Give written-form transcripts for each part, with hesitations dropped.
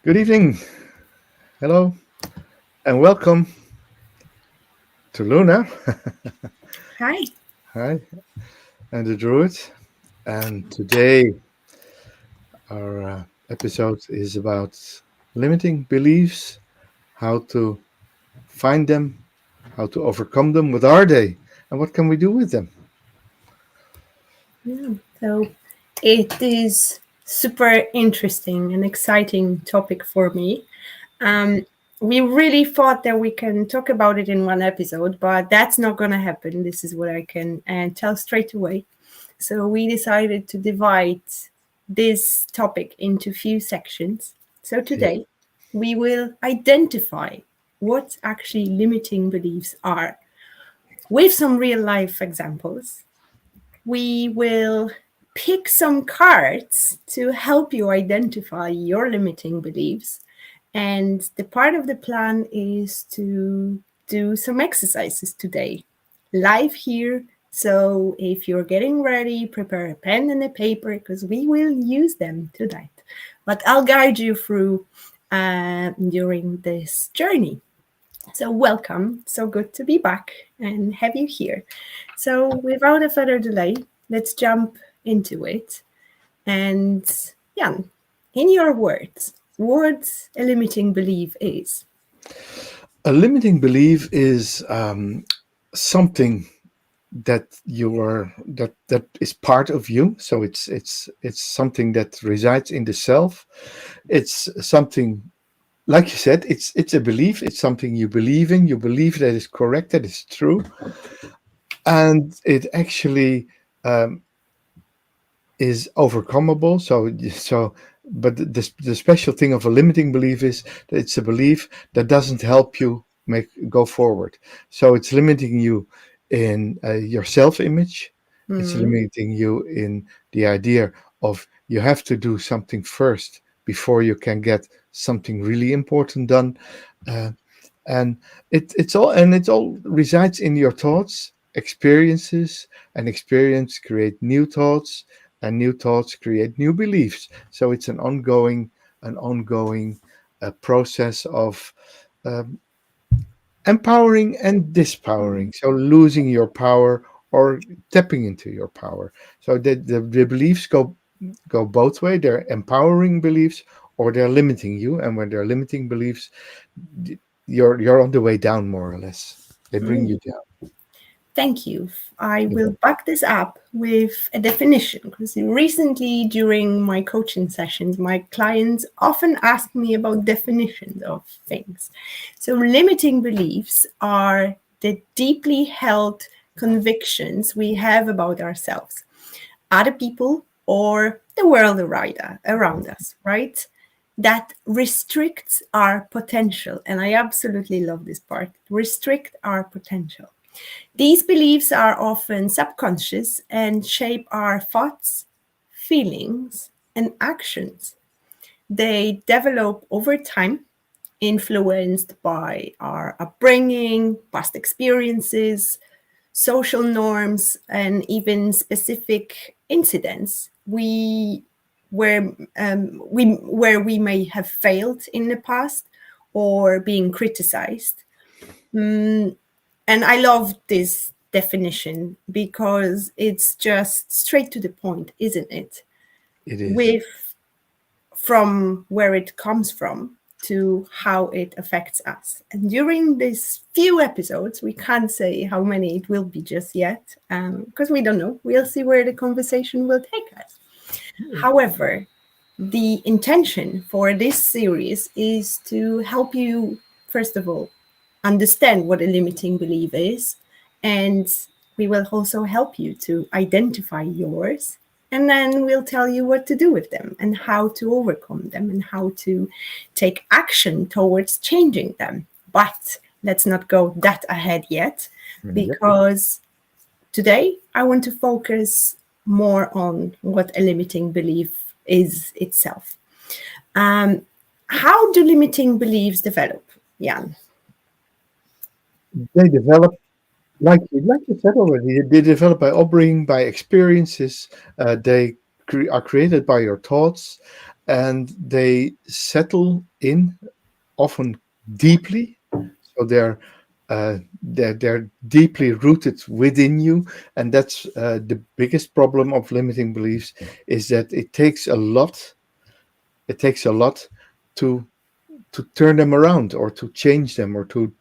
Good evening. Hello and welcome to Luna. Hi. Hi, and the Druid. And today our episode is about limiting beliefs, how to find them, how to overcome them. What are they, and what can we do with them? Yeah. So it is super interesting and exciting topic for me. Um, we really thought that we can talk about it in one episode, but that's not going to happen. This is what I can tell straight away. So we decided to divide this topic into few sections. So Yeah. today we will identify what actually limiting beliefs are with some real life examples. We will pick some cards to help you identify your limiting beliefs. And the part of the plan is to do some exercises today, live here. So if you're getting ready, prepare a pen and a paper because we will use them tonight. But I'll guide you through during this journey. So, welcome. So good to be back and have you here. So, without a further delay, let's jump into it. And, Jan, in your words, what a limiting belief is. A limiting belief is something that is part of you. So it's something that resides in the self. It's something, like you said, it's a belief. It's something you believe in. You believe that is correct, that is true, and it actually um, is overcomable. But the special thing of a limiting belief is that it's a belief that doesn't help you make go forward. So it's limiting you in your self-image. It's Hmm. limiting you in the idea of you have to do something first before you can get something really important done. Uh, and it all resides in your thoughts, experiences, and experience create new thoughts, and new thoughts create new beliefs. So it's an ongoing process of um, empowering and dispowering. So losing your power or tapping into your power. So the beliefs go both way. They're empowering beliefs or they're limiting you. And when they're limiting beliefs, you're on the way down, more or less. They bring Hmm. you down. Thank you. I You will know. back this up with a definition because recently during my coaching sessions, my clients often ask me about definitions of things. So, limiting beliefs are the deeply held convictions we have about ourselves, other people, or the world around us, right? That restricts our potential. And I absolutely love this part restrict our potential. These beliefs are often subconscious and shape our thoughts, feelings, and actions. They develop over time, influenced by our upbringing, past experiences, social norms, and even specific incidents where we may have failed in the past or being criticized. Mm, and I love this definition because it's just straight to the point, isn't it? It is. With from where it comes from to how it affects us. And during these few episodes, we can't say how many it will be just yet because we don't know. We'll see where the conversation will take us. However, the intention for this series is to help you, first of all, understand what a limiting belief is. And we will also help you to identify yours. And then we'll tell you what to do with them and how to overcome them and how to take action towards changing them. But let's not go that ahead yet, Yep. because today I want to focus more on what a limiting belief is itself. Um, how do limiting beliefs develop, Jan? They develop, like you said already, they develop by upbringing, by experiences. They are created by your thoughts, and they settle in often deeply. So they're deeply rooted within you, and that's the biggest problem of limiting beliefs, is that it takes a lot. It takes a lot to turn them around, or to change them, or to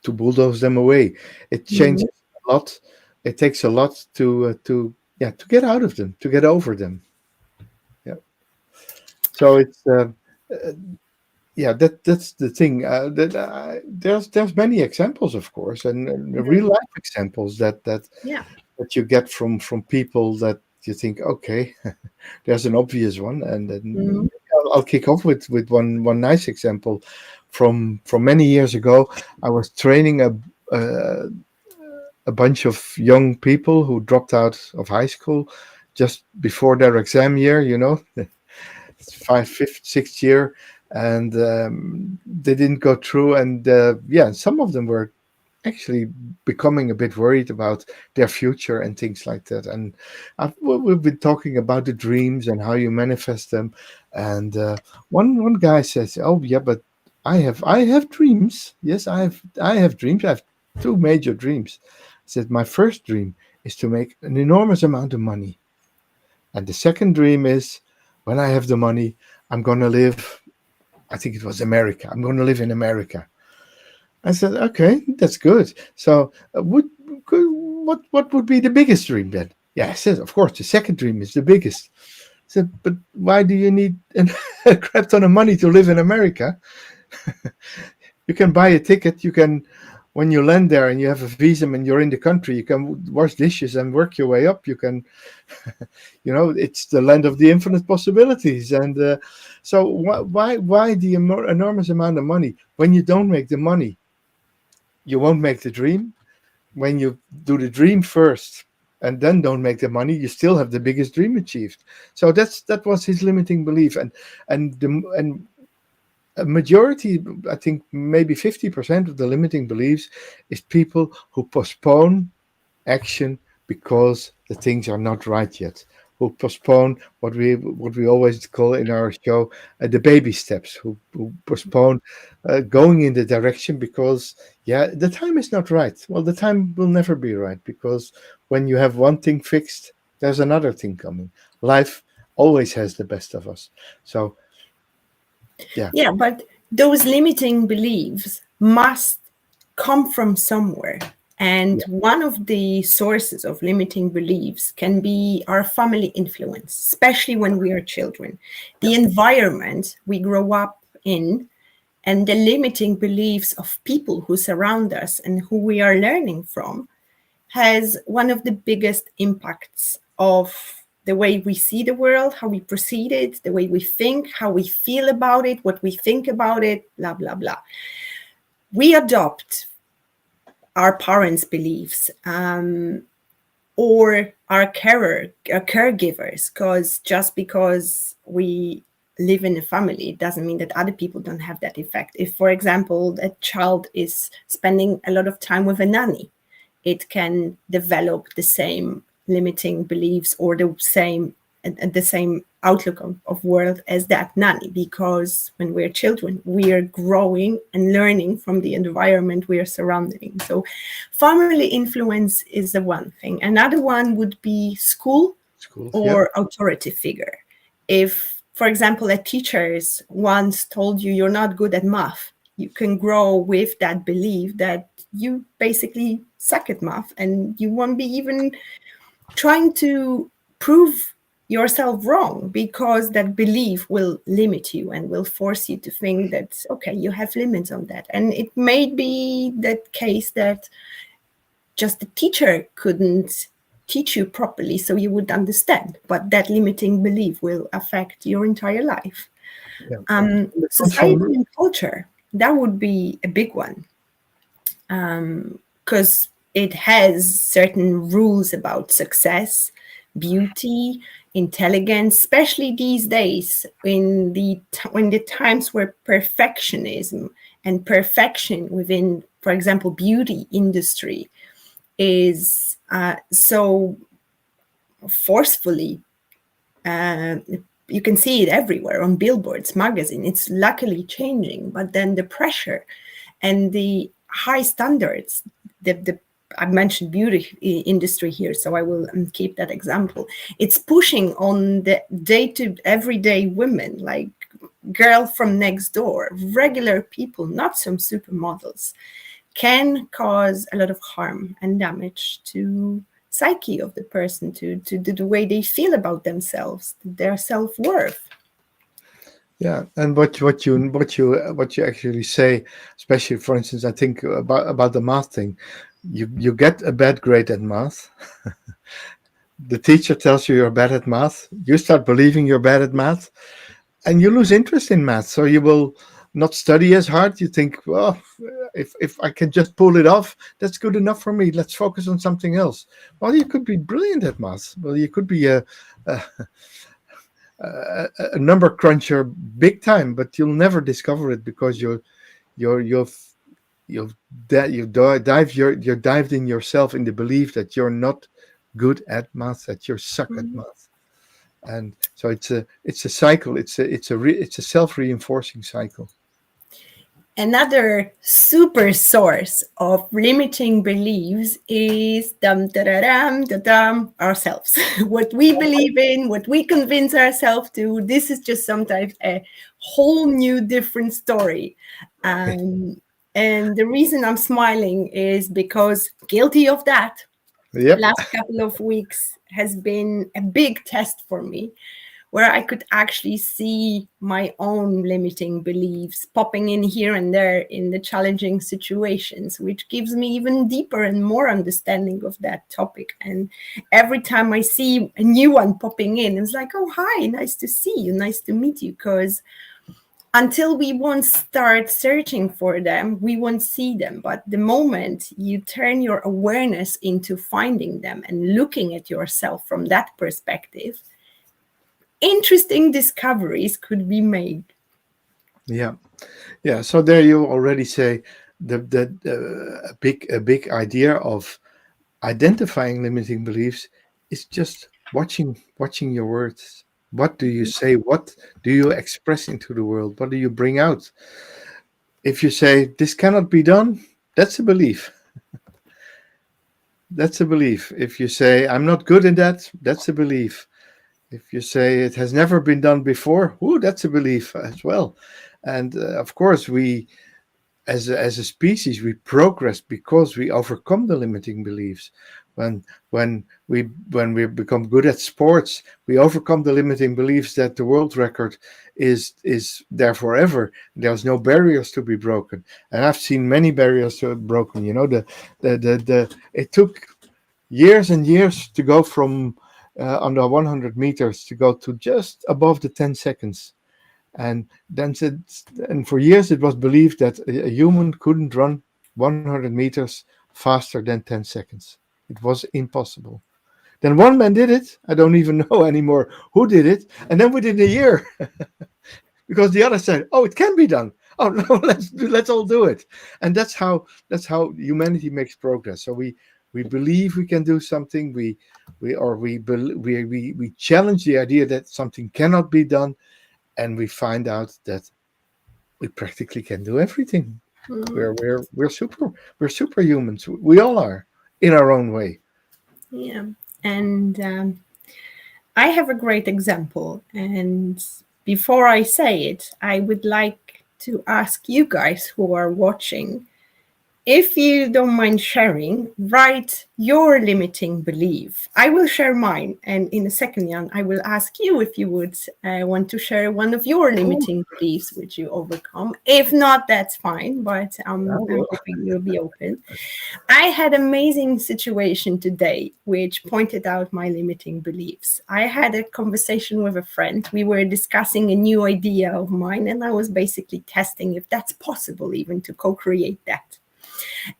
bulldoze them away. It Mhm. changes a lot. It takes a lot to yeah, to get out of them, to get over them. Yeah. So it's yeah, that's the thing. There's many examples, of course, and real life examples Yeah. that you get from people that you think, okay, there's an obvious one, and then Mhm. I'll kick off with one nice example from many years ago. I was training a bunch of young people who dropped out of high school just before their exam year. It's fifth, sixth year, and they didn't go through. And yeah, some of them were actually becoming a bit worried about their future and things like that. And we've been talking about the dreams and how you manifest them. And one guy says, "Oh yeah, but I have dreams. Yes, I have dreams. I have two major dreams." I said, "My first dream is to make an enormous amount of money, and the second dream is, when I have the money, I'm going to live. I think it was America. I'm going to live in America." I said, "Okay, that's good. So, what would be the biggest dream then?" Yeah, I said, "Of course, the second dream is the biggest." I said, "But why do you need a crap ton of money to live in America? You can buy a ticket. You can, when you land there and you have a visa and you're in the country, you can wash dishes and work your way up. You can, it's the land of the infinite possibilities. And so, why the enormous amount of money? When you don't make the money, you won't make the dream. When you do the dream first and then don't make the money, you still have the biggest dream achieved." So that was his limiting belief. And a majority, I think maybe 50% of the limiting beliefs, is people who postpone action because the things are not right yet, who postpone what we always call in our show, the baby steps, who postpone going in the direction because, yeah, the time is not right. Well, the time will never be right, because when you have one thing fixed, there's another thing coming. Life always has the best of us. So yeah. Yeah, but those limiting beliefs must come from somewhere. And Yeah. one of the sources of limiting beliefs can be our family influence, especially when we are children. Yeah. The environment we grow up in and the limiting beliefs of people who surround us and who we are learning from has one of the biggest impacts of the way we see the world, how we perceive it, the way we think, how we feel about it, what we think about it, blah, blah, blah. We adopt our parents' beliefs or our caregivers, because just because we live in a family doesn't mean that other people don't have that effect. If, for example, a child is spending a lot of time with a nanny, it can develop the same limiting beliefs or the same outlook of world as that nanny, because when we're children we are growing and learning from the environment we are surrounding. So family influence is the one thing. Another one would be school Schools. Yeah. or authority figure. If, for example, a teacher once told you you're not good at math, you can grow with that belief that you basically suck at math and you won't be even trying to prove yourself wrong, because that belief will limit you and will force you to think that, okay, you have limits on that. And it may be that case that just the teacher couldn't teach you properly so you would understand, but that limiting belief will affect your entire life. Yeah. And it comes Society from. and culture, that would be a big one, because it has certain rules about success, beauty, intelligence, especially these days when the times where perfectionism and perfection within, for example, beauty industry is so forcefully you can see it everywhere on billboards, magazine. It's luckily changing, but then the pressure and the high standards, the I mentioned beauty industry here, so I will keep that example. It's pushing on the everyday women, like girl from next door, regular people, not some supermodels, can cause a lot of harm and damage to psyche of the person, to the way they feel about themselves, their self-worth. Yeah, and what you actually say, especially for instance, I think about the math thing. You get a bad grade at math. The teacher tells you you're bad at math. You start believing you're bad at math, and you lose interest in math. So you will not study as hard. You think, well, if I can just pull it off, that's good enough for me. Let's focus on something else. Well, you could be brilliant at math. Well, you could be a, a number cruncher big time, but you'll never discover it because you're dived in yourself in the belief that you're not good at math, that you're suck at Mhm. math. And so it's a cycle. It's a self-reinforcing cycle. Another super source of limiting beliefs is ourselves. What we believe in, what we convince ourselves to. This is just sometimes a whole new different story. And the reason I'm smiling is because guilty of that. Yep. Last couple of weeks has been a big test for me, where I could actually see my own limiting beliefs popping in here and there in the challenging situations, which gives me even deeper and more understanding of that topic. And every time I see a new one popping in, it's like, oh, hi, nice to see you, nice to meet you. Because until we won't start searching for them, we won't see them. But the moment you turn your awareness into finding them and looking at yourself from that perspective, interesting discoveries could be made. Yeah. Yeah. So there you already say a big idea of identifying limiting beliefs is just watching your words. What do you say? What do you express into the world? What do you bring out? If you say this cannot be done, that's a belief. That's a belief. If you say I'm not good in that, that's a belief. If you say it has never been done before, ooh, that's a belief as well. And of course, we as a species we progress because we overcome the limiting beliefs. when when we become good at sports, we overcome the limiting beliefs that the world record is there forever. There's no barriers to be broken, and I've seen many barriers to be broken. The it took years and years to go from under 100 meters to go to just above the 10 seconds. And then and for years it was believed that a human couldn't run 100 meters faster than 10 seconds. It was impossible. Then one man did it. I don't even know anymore who did it. And then within a year, because the other said, "Oh, it can be done. Oh no, let's all do it." And that's how humanity makes progress. So we believe we can do something. We challenge the idea that something cannot be done, and we find out that we practically can do everything. Mm, We're superhumans. We all are in our own way. yeah. And I have a great example. And before I say it, I would like to ask you guys who are watching, if you don't mind sharing, write your limiting belief. I will share mine. And in a second, Jan, I will ask you if you would want to share one of your Oh, limiting beliefs which you overcome. If not, that's fine, but yeah, I'm well, hoping you'll be open. I had an amazing situation today which pointed out my limiting beliefs. I had a conversation with a friend. We were discussing a new idea of mine, and I was basically testing if that's possible even to co-create that.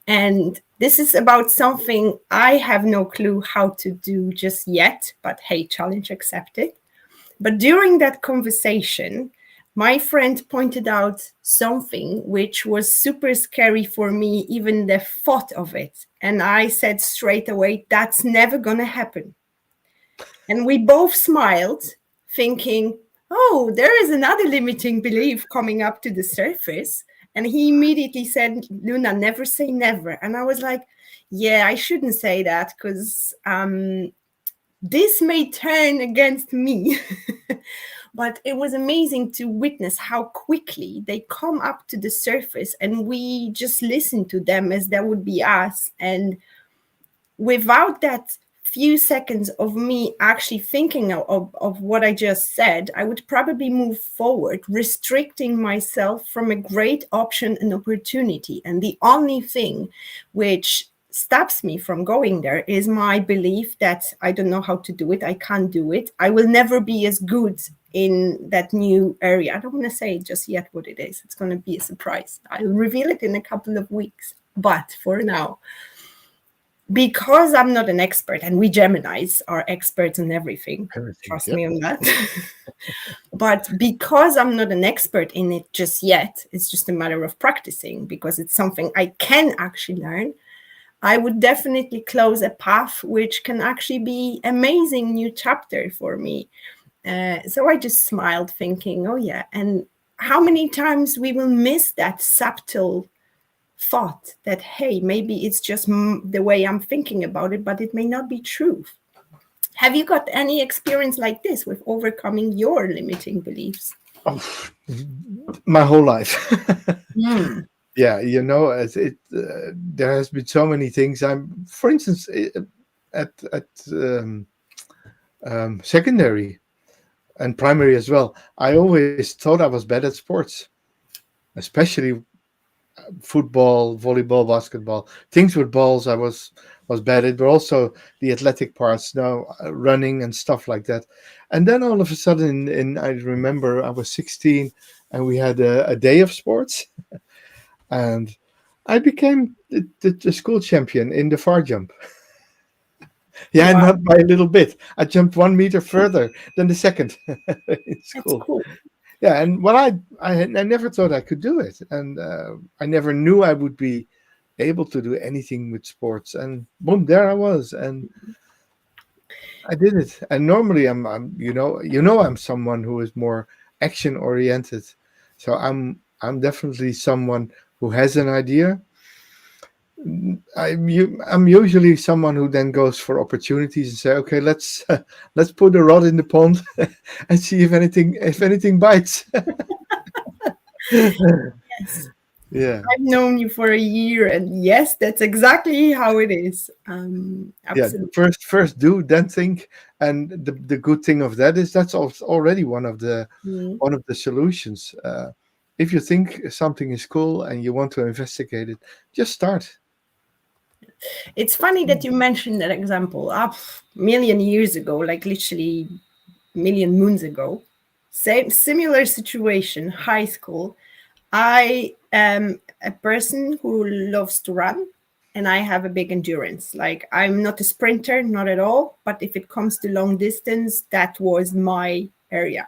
And this is about something I have no clue how to do just yet, but hey, challenge accepted. But during that conversation, my friend pointed out something which was super scary for me, even the thought of it. And I said straight away, that's never going to happen. And we both smiled, thinking, oh, there is another limiting belief coming up to the surface. And he immediately said, Luna, never say never. And I was like, yeah, I shouldn't say that because this may turn against me. But it was amazing to witness how quickly they come up to the surface and we just listen to them as that would be us. And without that few seconds of me actually thinking of what I just said, I would probably move forward, restricting myself from a great option and opportunity. And the only thing which stops me from going there is my belief that I don't know how to do it. I can't do it. I will never be as good in that new area. I don't want to say just yet what it is. It's going to be a surprise. I'll reveal it in a couple of weeks. But for now, because I'm not an expert, and we Geminis are experts in everything, trust me on that. But because I'm not an expert in it just yet, it's just a matter of practicing because it's something I can actually learn. I would definitely close a path which can actually be amazing new chapter for me. So I just smiled thinking, oh yeah. And how many times we will miss that subtle thought that, hey, maybe it's just the way I'm thinking about it, but it may not be true. Have you got any experience like this with overcoming your limiting beliefs? Oh, my whole life. Yeah, there has been so many things. For instance, at secondary and primary as well, I always thought I was bad at sports, especially football, volleyball, basketball. Things with balls, I was bad at, but also the athletic parts, now running and stuff like that. And then all of a sudden, I remember I was 16, and we had a day of sports, and I became the school champion in the far jump. Yeah, Wow. not by a little bit. I jumped 1 meter further than the second in That's school. cool. Yeah, and well, I never thought I could do it, and I never knew I would be able to do anything with sports. And boom, there I was, and I did it. And normally, I'm I'm someone who is more action oriented, so I'm definitely someone who has an idea. I'm usually someone who then goes for opportunities and say, okay, let's put a rod in the pond and see if anything bites. Yes. Yeah. I've known you for a year, and yes, that's exactly how it is. Yeah, Absolutely. first do, then think. And the good thing of that is that's already Mm. one of the solutions. If you think something is cool and you want to investigate it, just start. It's funny that you mentioned that example. A million years ago, like literally million moons ago, same similar situation, high school. I am a person who loves to run and I have a big endurance. Like I'm not a sprinter, not at all, but if it comes to long distance, that was my area.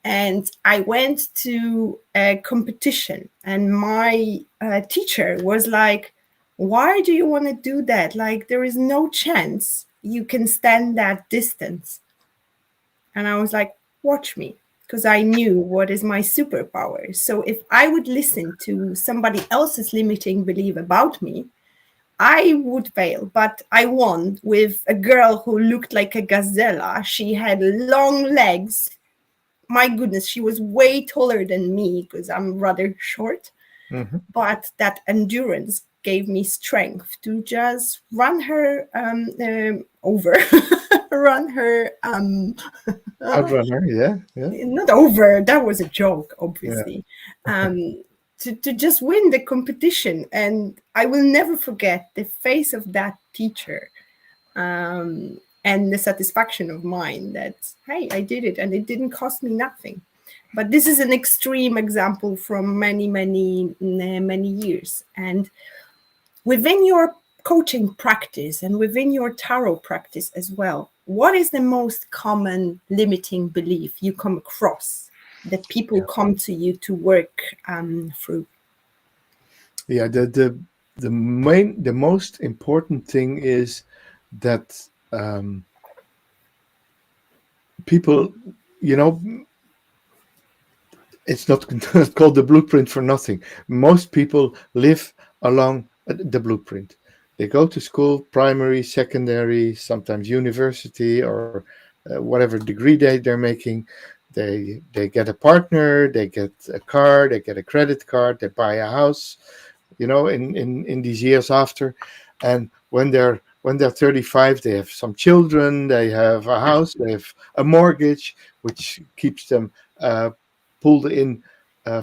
And I went to a competition, and my teacher was like, why do you want to do that? Like, there is no chance you can stand that distance. And I was like, watch me, because I knew what is my superpower. So if I would listen to somebody else's limiting belief about me, I would fail, but I won with a girl who looked like a gazelle. She had long legs. My goodness, she was way taller than me because I'm rather short. Hmm. But that endurance gave me strength to just run her over, run her Outrunner, yeah, yeah, not over. That was a joke, yeah. obviously. To just win the competition, and I will never forget the face of that teacher, and the satisfaction of mine that, hey, I did it, and it didn't cost me nothing. But this is an extreme example from many years. And within your coaching practice and within your tarot practice as well, what is the most common limiting belief you come across that people Yeah. come to you to work through? Yeah, the most important thing is that people, you know, it's not not called the blueprint for nothing. Most people live along the blueprint. They go to school, primary, secondary, sometimes university, or whatever degree they're making. They get a partner, they get a car, they get a credit card, they buy a house, in these years after. And when they're 35, they have some children, they have a house, they have a mortgage, which keeps them uh, pulled in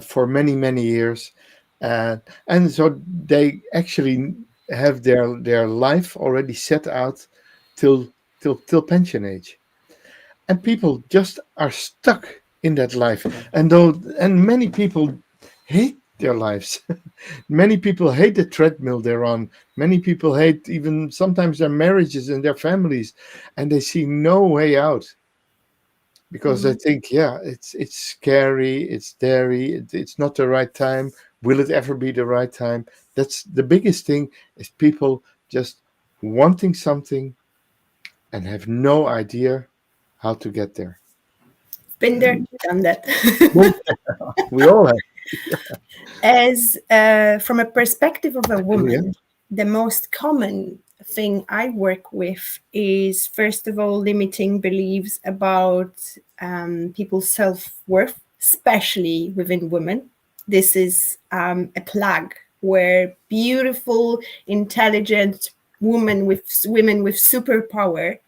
for many many years, and so they actually have their life already set out till till pension age, and people just are stuck in that life. And many people hate their lives. Many people hate the treadmill they're on. Many people hate even sometimes their marriages and their families, and they see no way out because I Mhm. think, yeah, it's scary, it's scary, it's not the right time. Will it ever be the right time? That's the biggest thing, is people just wanting something and have no idea how to get there. Been there, done that. Well, we all have. As from a perspective of a Yeah. woman, the most common thing I work with is, first of all, limiting beliefs about people's self-worth, especially within women. This is a plague where beautiful, intelligent women with superpower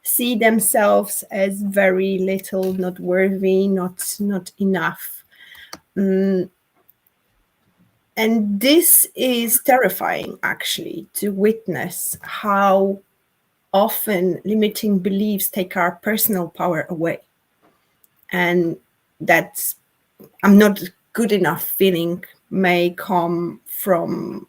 see themselves as very little, not worthy, not enough. Mm, and this is terrifying, actually, to witness how often limiting beliefs take our personal power away. And that I'm not good enough feeling may come from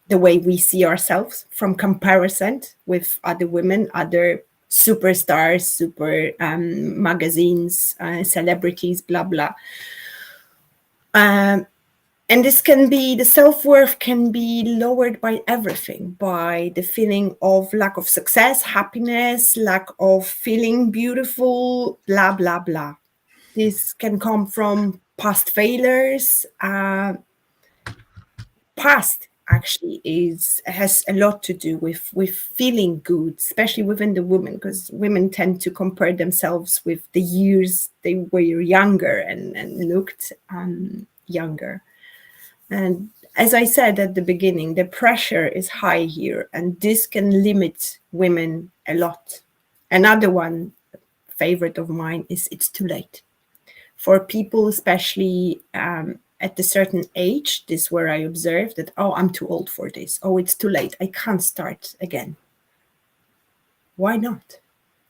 the way we see ourselves, from comparison with other women, other superstars, super magazines, celebrities, blah, blah. Um, and this can be, the self-worth can be lowered by everything, by the feeling of lack of success, happiness, lack of feeling beautiful, blah blah blah. This can come from past failures. Past actually is has a lot to do with feeling good, especially within the women, because women tend to compare themselves with the years they were younger and looked younger. And as I said at the beginning, the pressure is high here, and this can limit women a lot. Another one, favorite of mine, is it's too late. For people, especially at a certain age, this is where I observe that, oh, I'm too old for this. Oh, it's too late. I can't start again. Why not?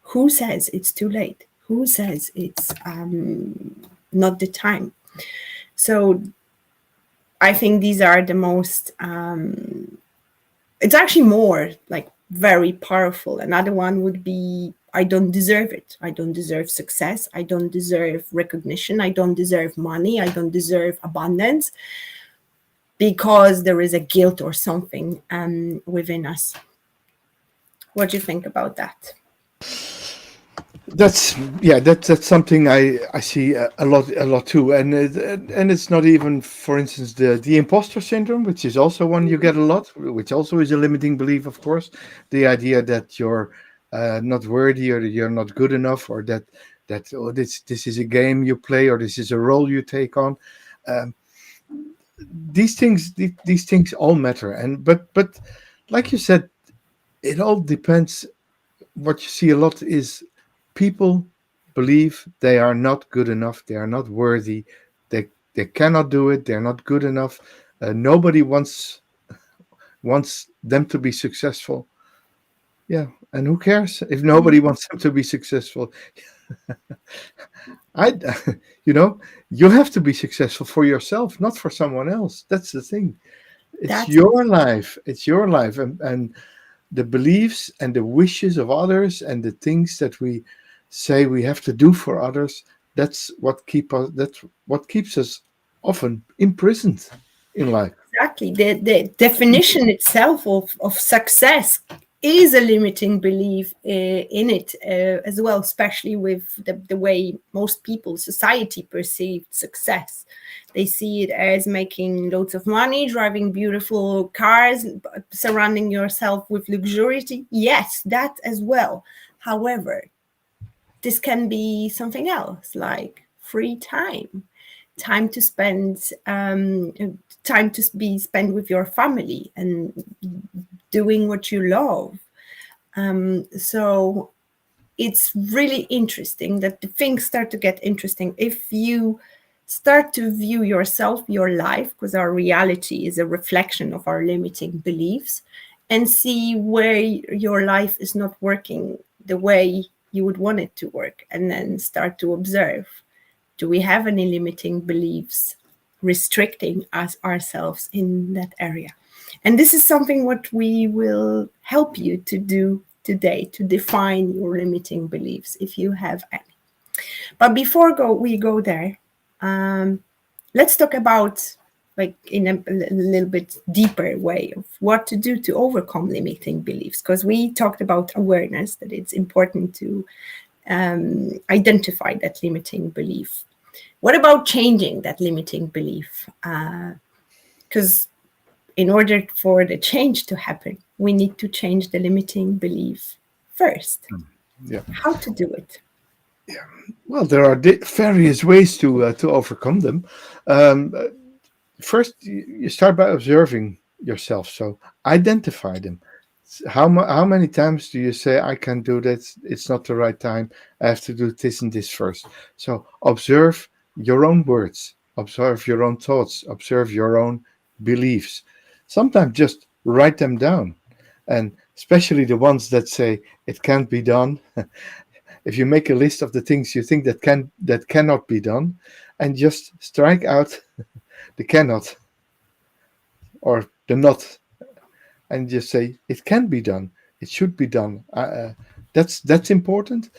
Who says it's too late? Who says it's not the time? So I think these are the most, it's actually more like very powerful. Another one would be, I don't deserve it. I don't deserve success. I don't deserve recognition. I don't deserve money. I don't deserve abundance, because there is a guilt or something within us. What do you think about that? That's yeah. That's something I see a lot too, and it's not even, for instance, the imposter syndrome, which is also one you get a lot, which also is a limiting belief, of course. The idea that you're not worthy, or that you're not good enough, or that oh, this is a game you play, or this is a role you take on. Um, these things all matter, and but like you said, it all depends. What you see a lot is people believe they are not good enough, they are not worthy, they cannot do it, they're not good enough. Nobody wants them to be successful. Yeah, and who cares if nobody wants them to be successful? I, you know, you have to be successful for yourself, not for someone else. That's the thing. It's That's your life. It's your life, and the beliefs and the wishes of others and the things that we say we have to do for others, that's what keeps us often imprisoned in life. exactly the definition itself of success is a limiting belief in it as well, especially with the way most people, society, perceive success. They see it as making loads of money, driving beautiful cars, surrounding yourself with luxury. Yes, that as well. However, this can be something else, like free time to spend, time to be spent with your family and doing what you love. So it's really interesting that the things start to get interesting if you start to view yourself, your life, because our reality is a reflection of our limiting beliefs, and see where your life is not working the way you would want it to work, and then start to observe, do we have any limiting beliefs restricting us ourselves in that area? And this is something what we will help you to do today, to define your limiting beliefs if you have any. But before we go there, let's talk about, like, in a little bit deeper way of what to do to overcome limiting beliefs, because we talked about awareness, that it's important to identify that limiting belief. What about changing that limiting belief? Because in order for the change to happen, we need to change the limiting belief first. Yeah. How to do it? Well, there are various ways to overcome them. First, you start by observing yourself. So identify them. How many times do you say, I can't do that, it's not the right time, I have to do this and this first? So observe your own words, observe your own thoughts, observe your own beliefs. Sometimes just write them down, and especially the ones that say it can't be done. If you make a list of the things you think that cannot be done, and just strike out the cannot or the not, and just say it can be done, it should be done. That's important.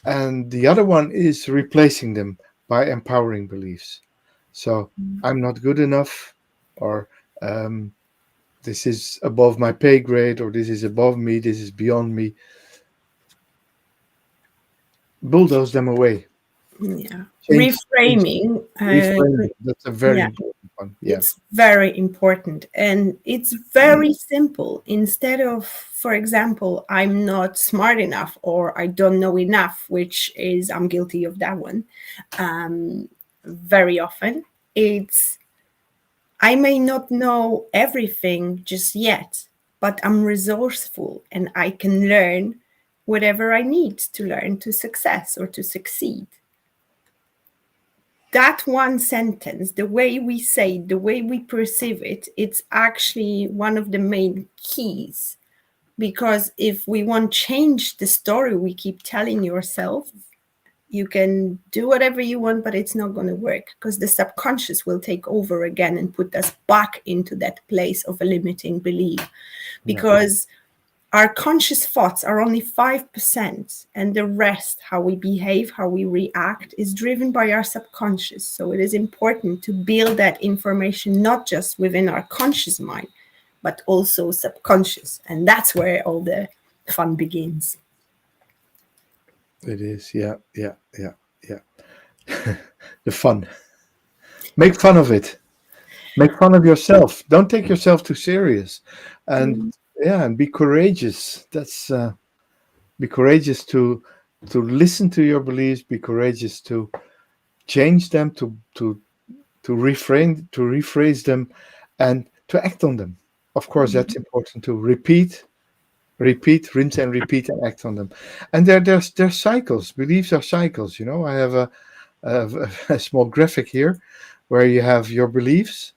And the other one is replacing them by empowering beliefs. So I'm not good enough, or this is above my pay grade, or this is above me, this is beyond me. Bulldoze them away. Yeah. Change, Reframing. reframe. That's a very Yeah, important one. Yeah. it's very important, and it's very simple. Instead of, for example, I'm not smart enough or I don't know enough, which is, I'm guilty of that one very often. It's, I may not know everything just yet, but I'm resourceful and I can learn whatever I need to learn to success or to succeed. That one sentence, the way we say it, the way we perceive it, it's actually one of the main keys. Because if we want to change the story we keep telling yourself, you can do whatever you want, but it's not going to work, because the subconscious will take over again and put us back into that place of a limiting belief. Because our conscious thoughts are only 5%, and the rest, how we behave, how we react, is driven by our subconscious. So it is important to build that information not just within our conscious mind, but also subconscious. And that's where all the fun begins. It is. Yeah. The fun. Make fun of it. Make fun of yourself. Don't take yourself too serious, and and be courageous. That's be courageous to listen to your beliefs. Be courageous to change them, to reframe, to rephrase them, and to act on them. Of course, that's important to repeat, rinse and repeat, and act on them. And there's cycles. Beliefs are cycles. You know, I have a small graphic here where you have your beliefs.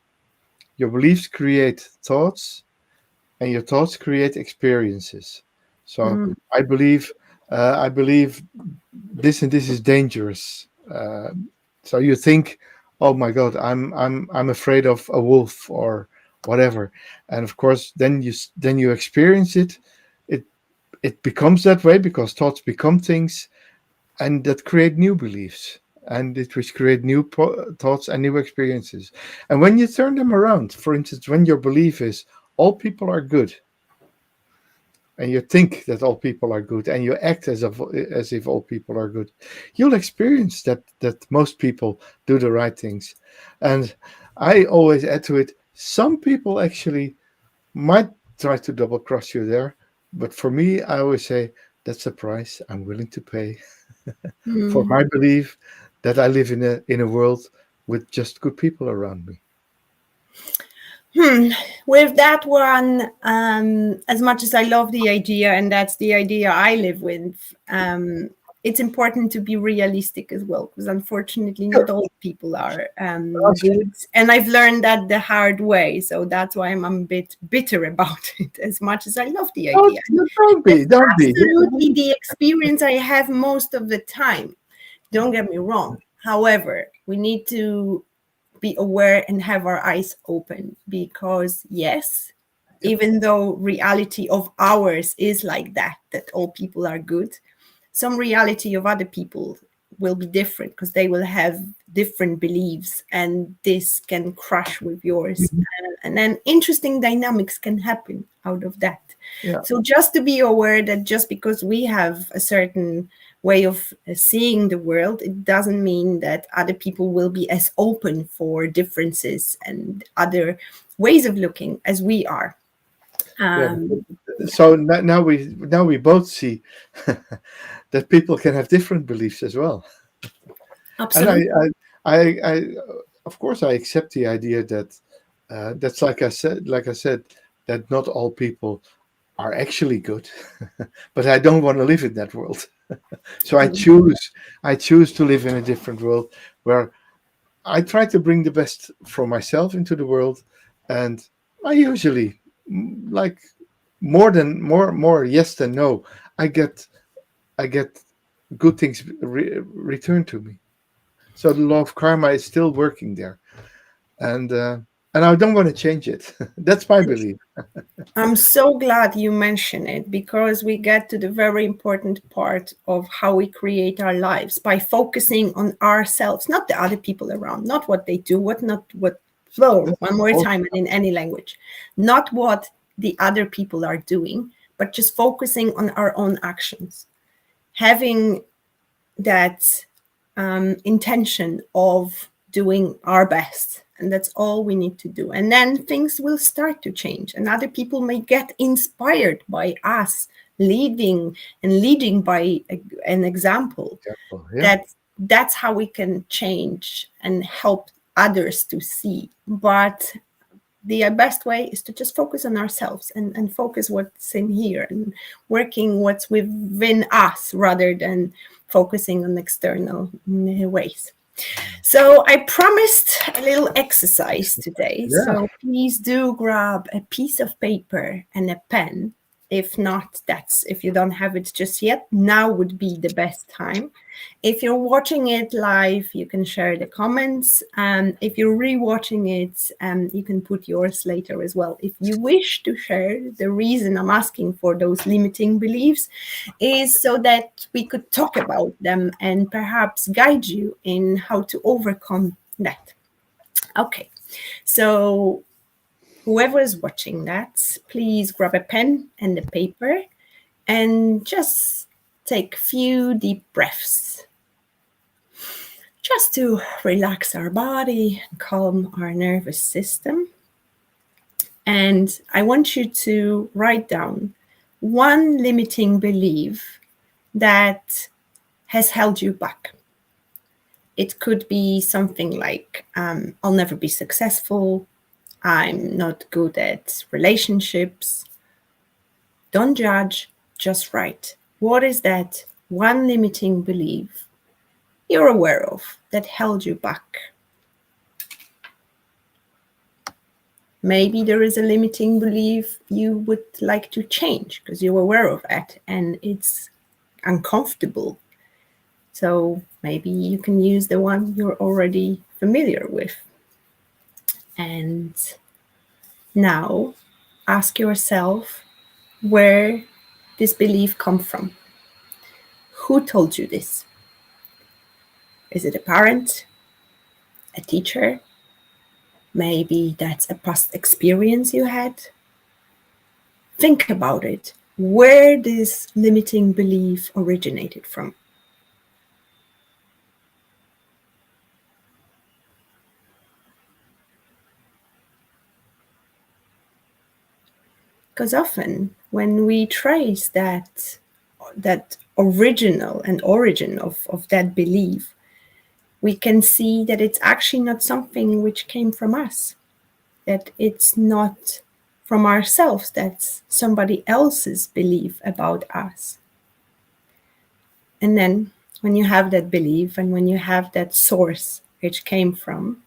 Your beliefs create thoughts, and your thoughts create experiences. So I believe this and this is dangerous. So you think, oh my God, I'm afraid of a wolf or whatever, and of course then you experience it. It it becomes that way because thoughts become things, and that create new beliefs, and it which create new thoughts and new experiences. And when you turn them around, for instance, when your belief is all people are good, and you think that all people are good, and you act as if all people are good, you'll experience that most people do the right things. And I always add to it, some people actually might try to double cross you there, but for me, I always say that's a price I'm willing to pay for Hmm. my belief that I live in a world with just good people around me. With that one, as much as I love the idea, and that's the idea I live with, it's important to be realistic as well, because unfortunately, not Sure. all people are good. And I've learned that the hard way. So that's why I'm a bit bitter about it, as much as I love the idea. Don't That's be, don't be. absolutely the experience I have most of the time. Don't get me wrong. However, we need to be aware and have our eyes open, because yes, Yep. even though reality of ours is like that all people are good, some reality of other people will be different, because they will have different beliefs, and this can crush with yours. And then interesting dynamics can happen out of that. Yeah. So just to be aware that just because we have a certain way of seeing the world, it doesn't mean that other people will be as open for differences and other ways of looking as we are. Yeah. Yeah, So now we both see that people can have different beliefs as well. And absolutely. I of course, I accept the idea that that's like I said, that not all people are actually good, but I don't want to live in that world. So I choose to live in a different world where I try to bring the best from myself into the world, and I usually like more yes than no. I get I get good things returned to me. So the law of karma is still working there, and uh, and I don't want to change it. That's my belief. I'm so glad you mention it, because we get to the very important part of how we create our lives by focusing on ourselves, not the other people around, not what they do, what flow, That's one more all. time and in any language, not what the other people are doing, but just focusing on our own actions, having that intention of doing our best. And that's all we need to do. And then things will start to change. And other people may get inspired by us leading by an example. Yeah. That's how we can change and help others to see. But the best way is to just focus on ourselves and focus what's in here and working what's within us, rather than focusing on external ways. So I promised a little exercise today. Yeah. So please do grab a piece of paper and a pen. If not, that's if you don't have it just yet, now would be the best time. If you're watching it live, you can share the comments. And if you're rewatching it, you can put yours later as well. If you wish to share, the reason I'm asking for those limiting beliefs is so that we could talk about them and perhaps guide you in how to overcome that. Okay, so whoever is watching that, please grab a pen and a paper and just take a few deep breaths, just to relax our body and calm our nervous system. And I want you to write down one limiting belief that has held you back. It could be something like, I'll never be successful, I'm not good at relationships. Don't judge, just write. What is that one limiting belief you're aware of that held you back? Maybe there is a limiting belief you would like to change because you're aware of it and it's uncomfortable. So maybe you can use the one you're already familiar with. And now ask yourself where this belief come from. Who told you this? Is it a parent, a teacher? Maybe that's a past experience you had. Think about it. where this limiting belief originated from. Because often when we trace that original and origin of that belief, we can see that it's actually not something which came from us, that it's not from ourselves, that's somebody else's belief about us. And then when you have that belief and when you have that source which came from,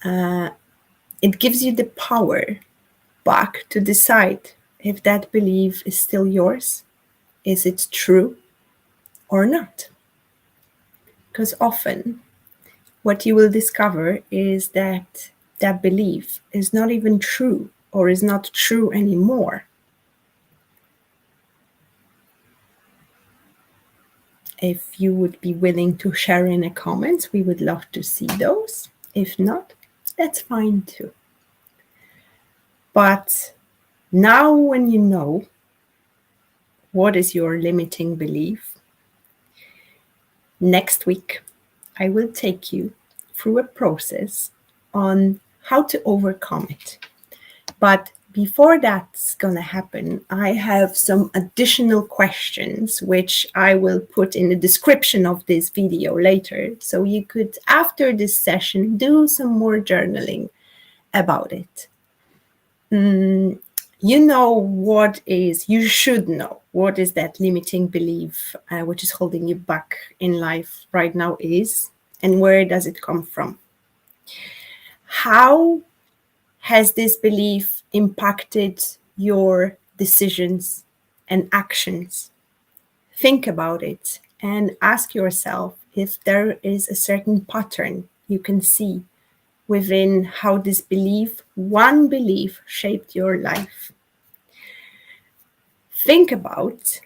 it gives you the power back to decide if that belief is still yours, is it true or not. Because often what you will discover is that that belief is not even true or is not true anymore. If you would be willing to share in the comments, we would love to see those. If not, that's fine too. But now when you know what is your limiting belief, next week I will take you through a process on how to overcome it. But before that's going to happen, I have some additional questions which I will put in the description of this video later. So you could, after this session, do some more journaling about it. You know what is, you should know what is that limiting belief which is holding you back in life right now is, and where does it come from? How has this belief impacted your decisions and actions? Think about it and ask yourself if there is a certain pattern you can see within how this belief, one belief, shaped your life. Think about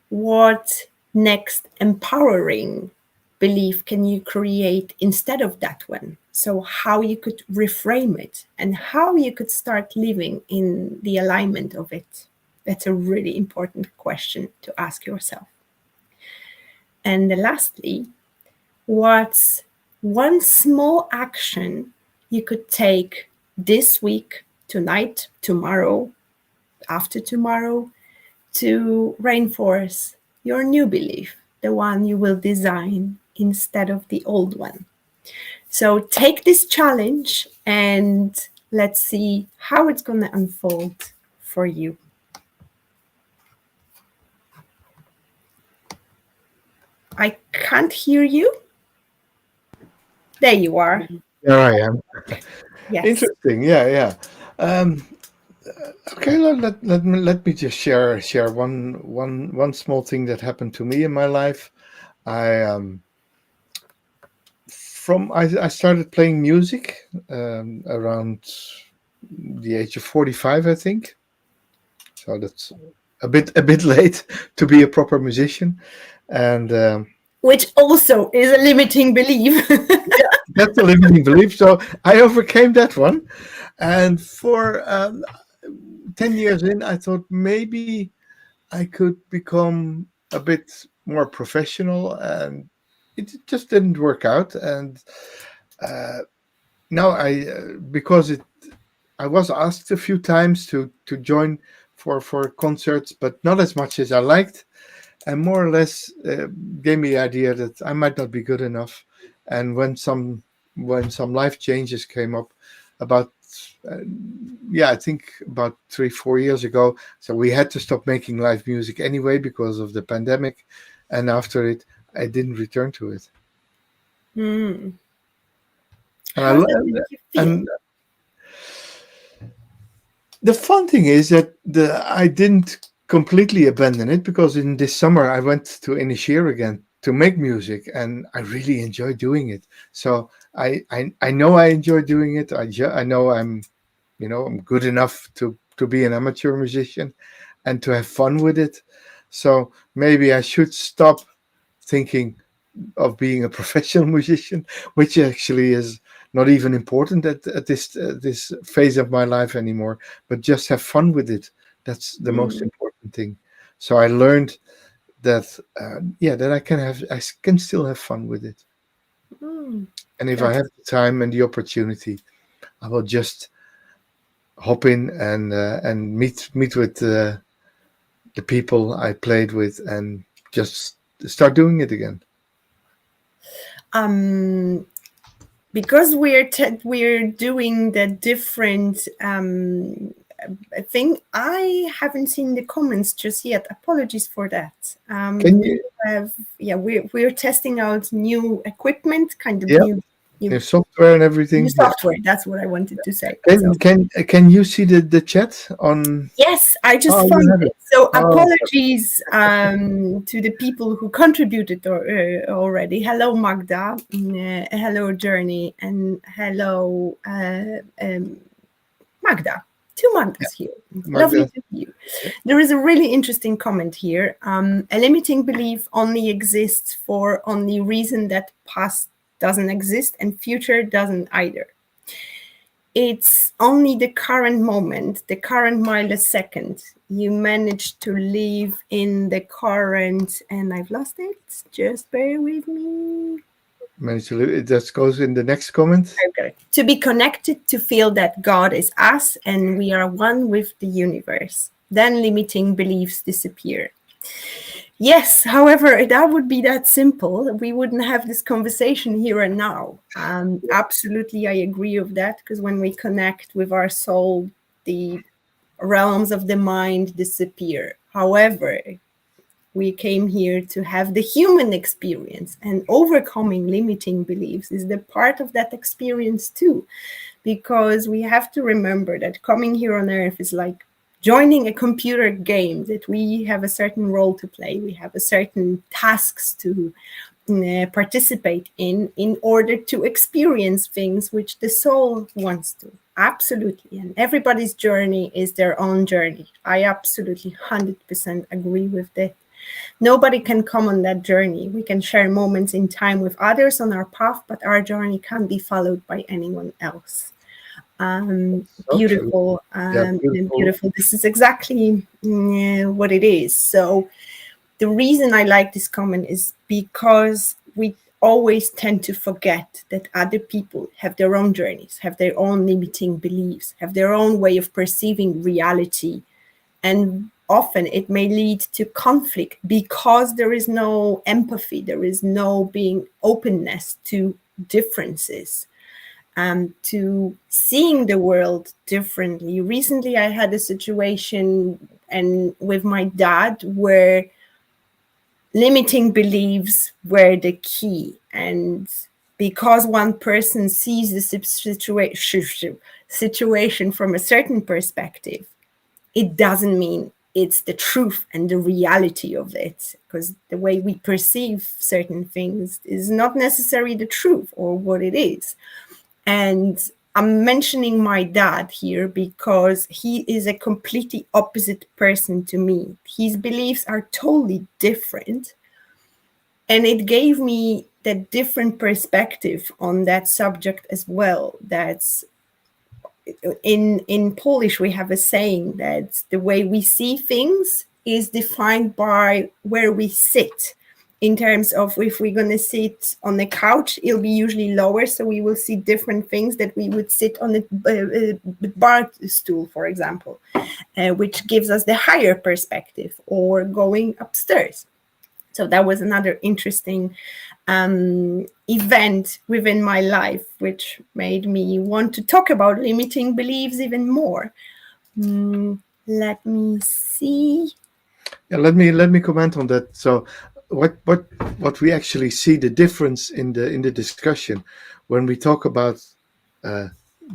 what next empowering belief can you create instead of that one. So how you could reframe it and how you could start living in the alignment of it. That's a really important question to ask yourself. And lastly, what's one small action you could take this week, tonight, tomorrow, after tomorrow, to reinforce your new belief, the one you will design instead of the old one. So take this challenge and let's see how it's going to unfold for you. I can't hear you. There you are. There I am. Yes. Interesting. Yeah. Okay, let me just share one small thing that happened to me in my life. I started playing music around the age of 45, I think. So that's a bit late to be a proper musician, and which also is a limiting belief. that's a limiting belief. So I overcame that one, and for 10 years in, I thought maybe I could become a bit more professional, and it just didn't work out. And now because I was asked a few times to join for concerts, but not as much as I liked, and more or less gave me the idea that I might not be good enough. And when some life changes came up, about I think about 3-4 years ago, so we had to stop making live music anyway because of the pandemic, and after it, I didn't return to it. Mm. And How does that make you feel? and the fun thing is that I didn't completely abandon it, because in this summer I went to Inishir again to make music, and I really enjoy doing it. So I know I enjoy doing it. I know I'm good enough to be an amateur musician and to have fun with it. So maybe I should stop thinking of being a professional musician, which actually is not even important at this phase of my life anymore. But just have fun with it. That's the most important different thing. So I learned that that I can still have fun with it. Mm, And if I that's have the time and the opportunity, I will just hop in and meet with the people I played with and just start doing it again. um because we're doing the different thing. I haven't seen the comments just yet. Apologies for that. Can We you? have, yeah, we're testing out new equipment, kind of Yeah, new your software and new everything. Yeah. software. That's what I wanted to say. So Can you see the chat on? yes, I just Oh, you found have it. it. So Oh, apologies to the people who contributed already. Hello, Magda. Hello, Journey. And hello, Magda. Two Magdas here. Lovely Magda. to see you. There is a really interesting comment here. A limiting belief only exists for only reason that past doesn't exist and future doesn't either. It's only the current moment, the current millisecond. You manage to live in the current, and I've lost it. Just bear with me. Managed to it just goes in the next comment. Okay. To be connected, to feel that God is us and we are one with the universe. Then limiting beliefs disappear. Yes, however, that would be that simple. We wouldn't have this conversation here and now. Absolutely, I agree with that, because when we connect with our soul, the realms of the mind disappear. However, we came here to have the human experience, and overcoming limiting beliefs is the part of that experience too, because we have to remember that coming here on earth is like joining a computer game, that we have a certain role to play, we have a certain tasks to participate in order to experience things which the soul wants to. Absolutely. And everybody's journey is their own journey. I absolutely 100% agree with that. Nobody can come on that journey. We can share moments in time with others on our path, but our journey can't be followed by anyone else. So true. Beautiful, Yeah, and beautiful. beautiful. This is exactly what it is. So the reason I like this comment is because we always tend to forget that other people have their own journeys, have their own limiting beliefs, have their own way of perceiving reality. And often it may lead to conflict because there is no empathy, there is no being openness to differences, to seeing the world differently. Recently, I had a situation and with my dad where limiting beliefs were the key. And because one person sees the situation from a certain perspective, it doesn't mean it's the truth and the reality of it, because the way we perceive certain things is not necessarily the truth or what it is. And I'm mentioning my dad here because he is a completely opposite person to me. His beliefs are totally different. And it gave me that different perspective on that subject as well. That's in Polish, we have a saying that the way we see things is defined by where we sit. In terms of if we're going to sit on the couch, it'll be usually lower, so we will see different things that we would sit on a bar stool, for example, which gives us the higher perspective, or going upstairs. So that was another interesting event within my life, which made me want to talk about limiting beliefs even more. Let me see. Yeah, let me comment on that. So, what we actually see the difference in the discussion when we talk about uh,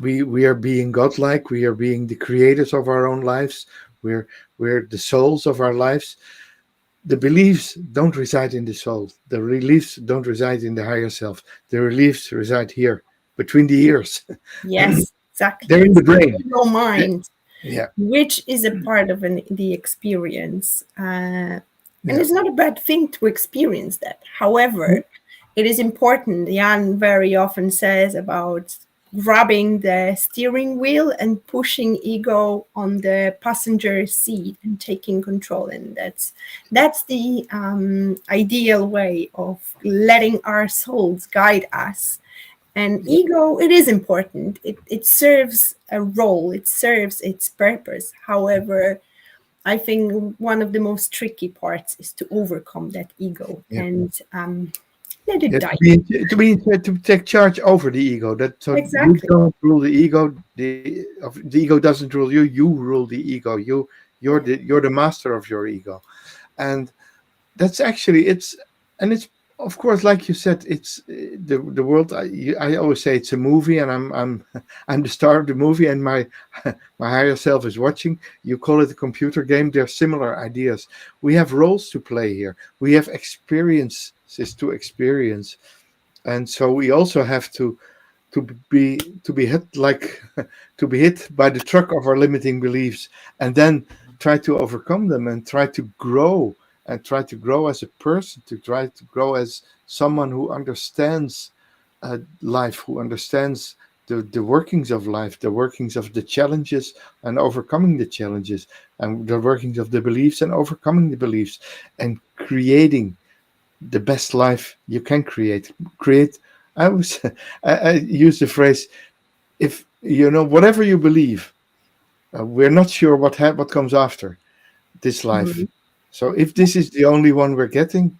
we are being godlike, we are being the creators of our own lives, we're we're the souls of our lives. The beliefs don't reside in the soul. The beliefs don't reside in the higher self. The beliefs reside here between the ears. Yes, They're exactly. in the It's brain. your mind, Yeah, which is a part of the experience. And yeah. it's not a bad thing to experience that. However, it is important. Jan very often says about grabbing the steering wheel and pushing ego on the passenger seat and taking control. And that's the ideal way of letting our souls guide us. And ego, it is important. It serves a role, it serves its purpose. However, I think one of the most tricky parts is to overcome that ego Yeah. and let it Yeah, die. to take charge over the ego. That so you Exactly. don't rule the ego. The ego doesn't rule you. You rule the ego. You're the master of your ego, and that's actually it's of course, like you said, it's the world. I always say it's a movie, and I'm I'm the star of the movie, and my my higher self is watching. You call it a computer game. They're similar ideas. We have roles to play here. We have experiences to experience, and so we also have to to be hit like to be hit by the truck of our limiting beliefs, and then try to overcome them and try to grow, and try to grow as a person, to try to grow as someone who understands life, who understands the workings of life, the workings of the challenges and overcoming the challenges, and the workings of the beliefs and overcoming the beliefs, and creating the best life you can create. I was I use the phrase, if you know whatever you believe, we're not sure what comes after this life. Mhm. So if this is the only one we're getting,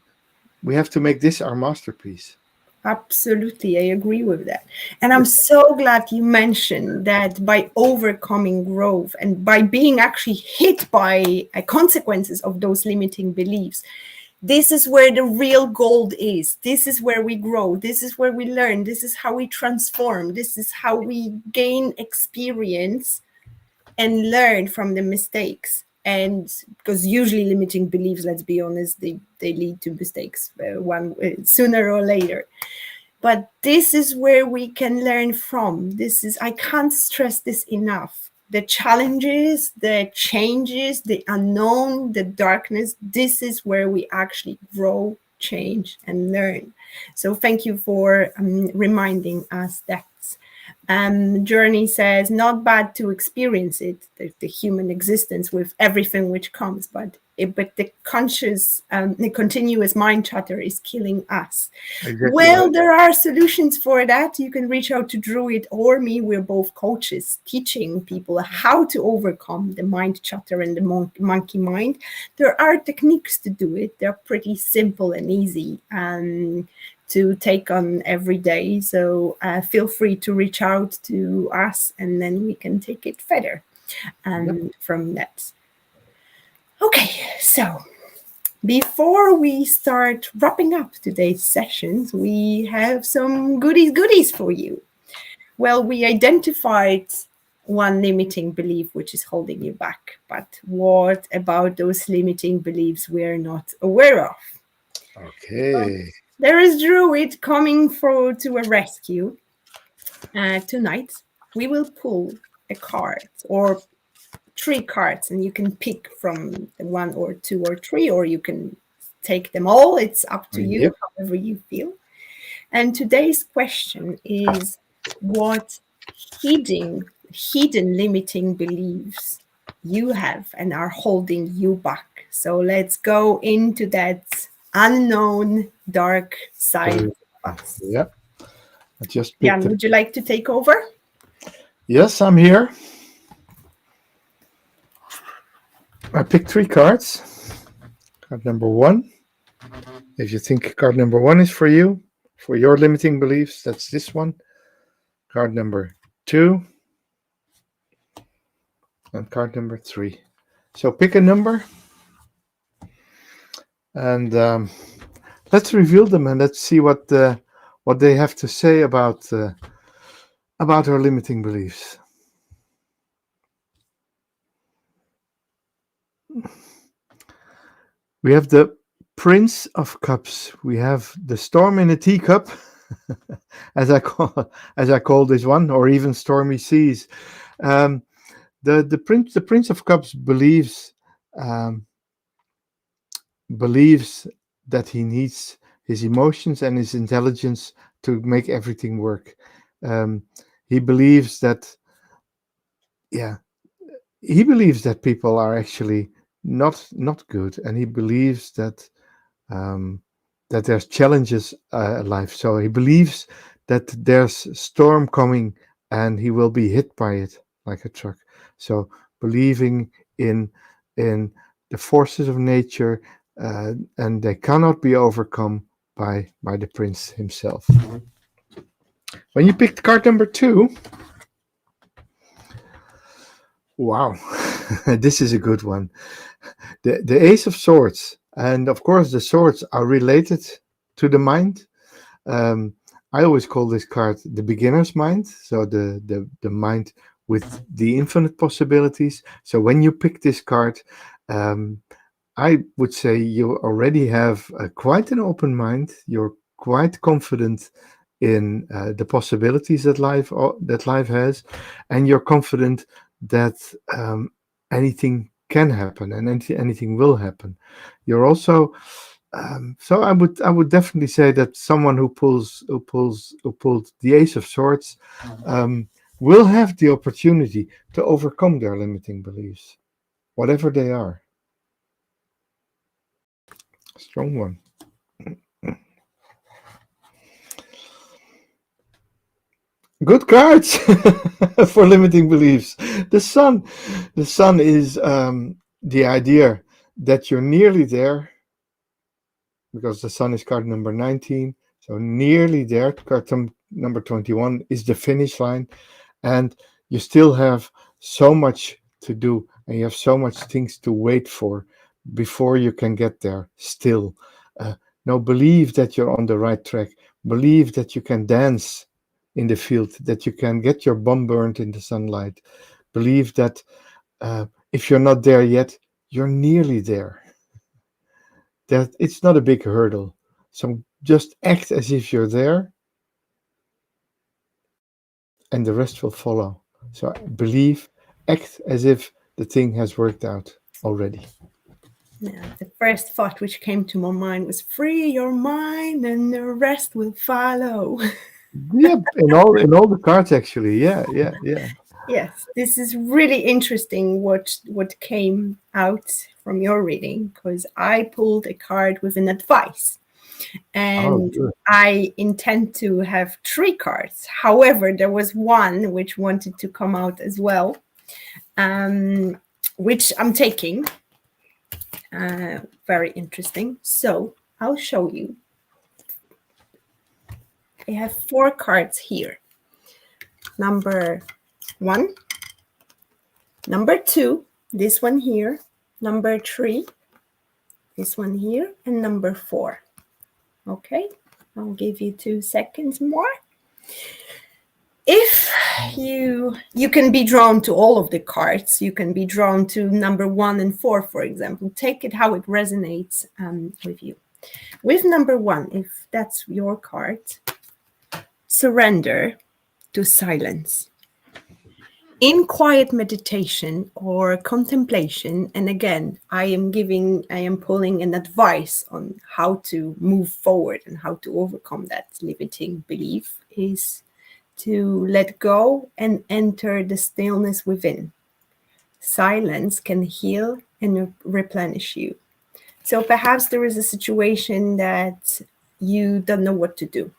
we have to make this our masterpiece. Absolutely, I agree with that. And I'm so glad you mentioned that by overcoming growth and by being actually hit by consequences of those limiting beliefs, this is where the real gold is. This is where we grow. This is where we learn. This is how we transform. This is how we gain experience and learn from the mistakes. And because usually limiting beliefs, let's be honest, they lead to mistakes one sooner or later. But this is where we can learn from. This is, I can't stress this enough. The challenges, the changes, the unknown, the darkness, this is where we actually grow, change, and learn. So thank you for reminding us that. Journey says, not bad to experience it, the human existence with everything which comes, but the conscious, the continuous mind chatter is killing us. Exactly right. Well, there are solutions for that. You can reach out to Druid or me. We're both coaches teaching people how to overcome the mind chatter and the monkey mind. There are techniques to do it. They're pretty simple and easy to take on every day. So feel free to reach out to us and then we can take it further Yep. from that. Okay, so before we start wrapping up today's sessions, we have some goodies for you. Well, we identified one limiting belief which is holding you back, but what about those limiting beliefs we're not aware of? Okay. There is Druid coming for to a rescue. Tonight, we will pull a card or three cards, and you can pick from one or two or three, or you can take them all. It's up to you, Yep. however you feel. And today's question is, what hidden limiting beliefs you have and are holding you back? So let's go into that unknown dark side Uh, of us. yeah. I just picked Jan, it. would you like to take over? Yes, I'm here. I picked three cards. Card number one. If you think card number one is for you, for your limiting beliefs, that's this one. Card number two and card number three. So pick a number and let's reveal them and let's see what they have to say about our limiting beliefs. We have the Prince of Cups. We have the Storm in a Teacup, as I call this one, or even Stormy Seas. Um, the Prince of Cups um, believes that he needs his emotions and his intelligence to make everything work. Um, He believes that, yeah, he believes that people are actually not good, and he believes um, that there's challenges in life. So he believes that there's storm coming, and he will be hit by it like a truck. So believing in the forces of nature, and they cannot be overcome by the prince himself. When you picked card number 2, wow, this is a good one. The Ace of Swords, and of course the swords are related to the mind. Um, I always call this card the beginner's mind, so the mind with the infinite possibilities. So when you pick this card, um, I would say you already have quite an open mind. You're quite confident in the possibilities that life has, and you're confident that anything can happen and anything will happen. You're also so I would definitely say that someone who pulled the Ace of Swords um, will have the opportunity to overcome their limiting beliefs, whatever they are. Strong one. Good cards for limiting beliefs. The sun, the sun is the idea that you're nearly there, because the sun is card number 19. So nearly there. Card number 21 is the finish line, and you still have so much to do, and you have so much things to wait for before you can get there. Still, no, believe that you're on the right track. Believe that you can dance in the field, that you can get your bum burned in the sunlight. Believe that if you're not there yet, you're nearly there. That it's not a big hurdle. So just act as if you're there, and the rest will follow. So believe, act as if the thing has worked out already. Yeah, the first thought which came to my mind was free your mind and the rest will follow. Yeah, in all the cards actually. Yeah. Yes, this is really interesting what came out from your reading, because I pulled a card with an advice. Oh, And good. I intend to have 3 cards. However, there was one which wanted to come out as well, which I'm taking. Very interesting. So I'll show you. I have 4 cards here. Number 1, number 2, this one here, number 3, this one here, and number 4. Okay, I'll give you 2 seconds more. If you can be drawn to all of the cards, you can be drawn to number 1 and 4, for example. Take it how it resonates with you. With number 1, if that's your card, surrender to silence. In quiet meditation or contemplation, and again, I am pulling an advice on how to move forward and how to overcome that limiting belief, is to let go and enter the stillness within. Silence can heal and replenish you. So perhaps there is a situation that you don't know what to do.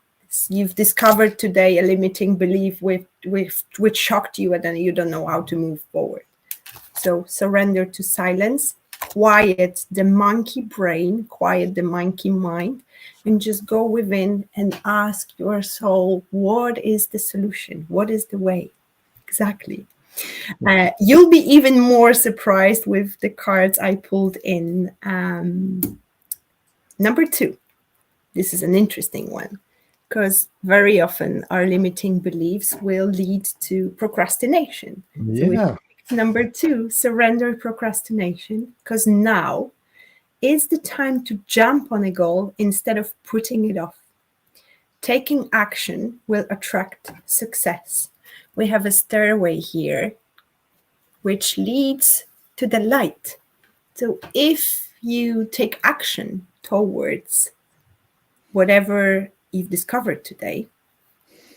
You've discovered today a limiting belief which shocked you, and then you don't know how to move forward. So surrender to silence, quiet the monkey brain, quiet the monkey mind, and just go within and ask your soul, what is the solution? What is the way? Exactly. You'll be even more surprised with the cards I pulled in. Number 2. This is an interesting one, because very often our limiting beliefs will lead to procrastination. So we Yeah. picked number 2, surrender procrastination, because now is the time to jump on a goal instead of putting it off. Taking action will attract success. We have a stairway here which leads to the light. So if you take action towards whatever you've discovered today,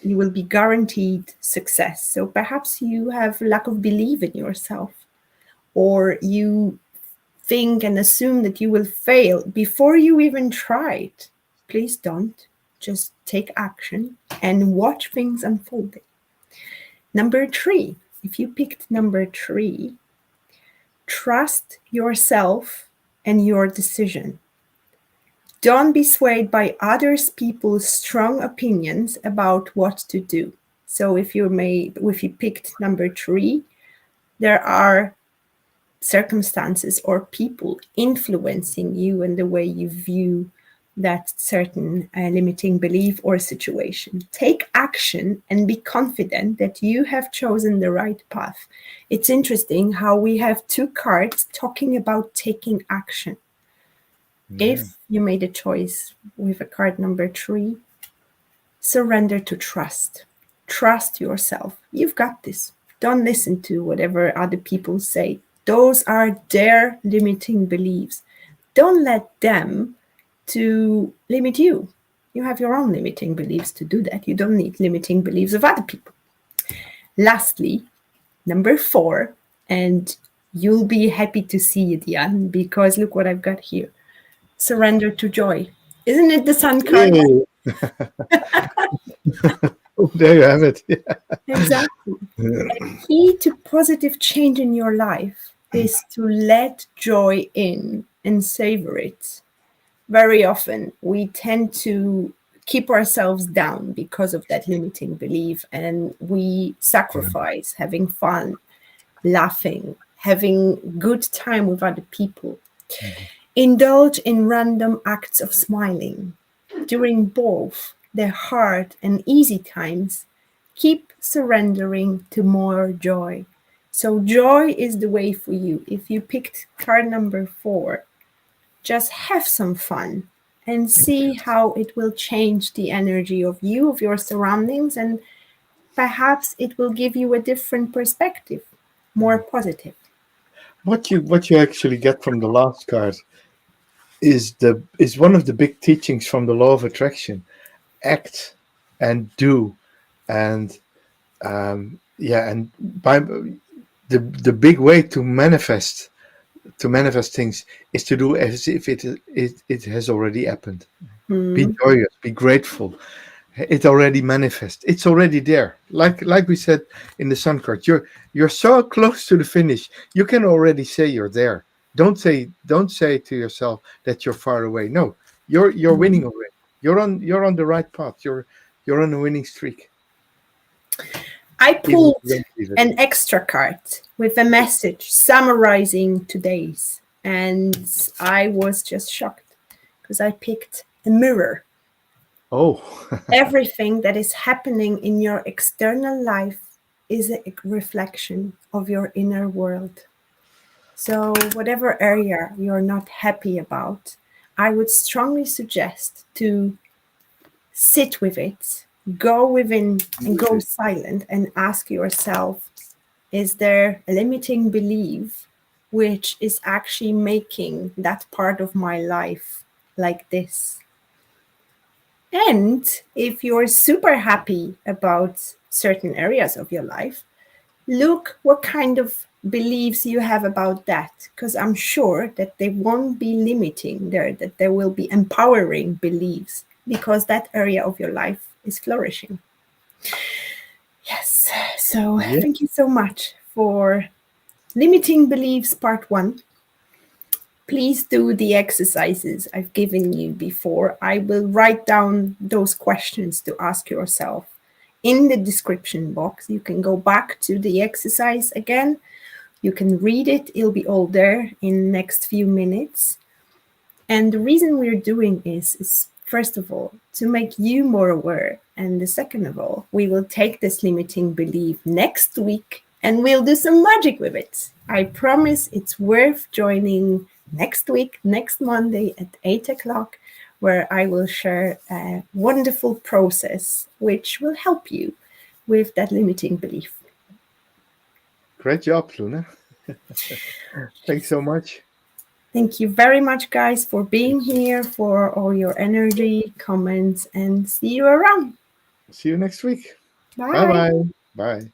you will be guaranteed success. So perhaps you have lack of belief in yourself, or you think and assume that you will fail before you even try it. Please don't. Just take action and watch things unfolding. Number 3, if you picked number 3, trust yourself and your decision. Don't be swayed by others people's strong opinions about what to do. So if you picked number 3, there are circumstances or people influencing you and the way you view that certain limiting belief or situation. Take action and be confident that you have chosen the right path. It's interesting how we have 2 cards talking about taking action. If you made a choice with a card number 3, surrender to trust. Trust yourself. You've got this. Don't listen to whatever other people say. Those are their limiting beliefs. Don't let them to limit you. You have your own limiting beliefs to do that. You don't need limiting beliefs of other people. Lastly, number 4, and you'll be happy to see it, Jan, because look what I've got here. Surrender to joy. Isn't it the sun card? Oh, there you have it. Exactly. A key to positive change in your life is to let joy in and savor it. Very often we tend to keep ourselves down because of that limiting belief, and we sacrifice having fun, laughing, having good time with other people. Indulge in random acts of smiling. During both the hard and easy times, keep surrendering to more joy. So joy is the way for you. If you picked card number 4, just have some fun and see how it will change the energy of you, of your surroundings, and perhaps it will give you a different perspective, more positive. What you actually get from the last card is one of the big teachings from the law of attraction. Act and do, and and by the big way to manifest things is to do as if it has already happened. Be joyous, be grateful. It already manifests. It's already there. Like we said in the sun card, you're so close to the finish. You can already say you're there. Don't say to yourself that you're far away. No, you're winning already. You're on the right path. You're on a winning streak. I Even if pulled you don't believe it. an extra card with a message summarizing today's, and I was just shocked because I picked a mirror. Oh, Everything that is happening in your external life is a reflection of your inner world. So whatever area you're not happy about, I would strongly suggest to sit with it, go within and go silent and ask yourself, is there a limiting belief which is actually making that part of my life like this? And if you're super happy about certain areas of your life, look what kind of beliefs you have about that, because I'm sure that they won't be limiting there, that there will be empowering beliefs, because that area of your life is flourishing. Yes, so thank you so much for limiting beliefs part 1. Please do the exercises I've given you before. I will write down those questions to ask yourself in the description box. You can go back to the exercise again. You can read it. It'll be all there in the next few minutes. And the reason we're doing is first of all, to make you more aware. And the second of all, we will take this limiting belief next week and we'll do some magic with it. I promise it's worth joining next week, next Monday at 8 o'clock, where I will share a wonderful process which will help you with that limiting belief. great job, Luna. Thanks so much. Thank you very much, guys, for being here, for all your energy, comments, and see you around. See you next week. Bye. Bye-bye. Bye.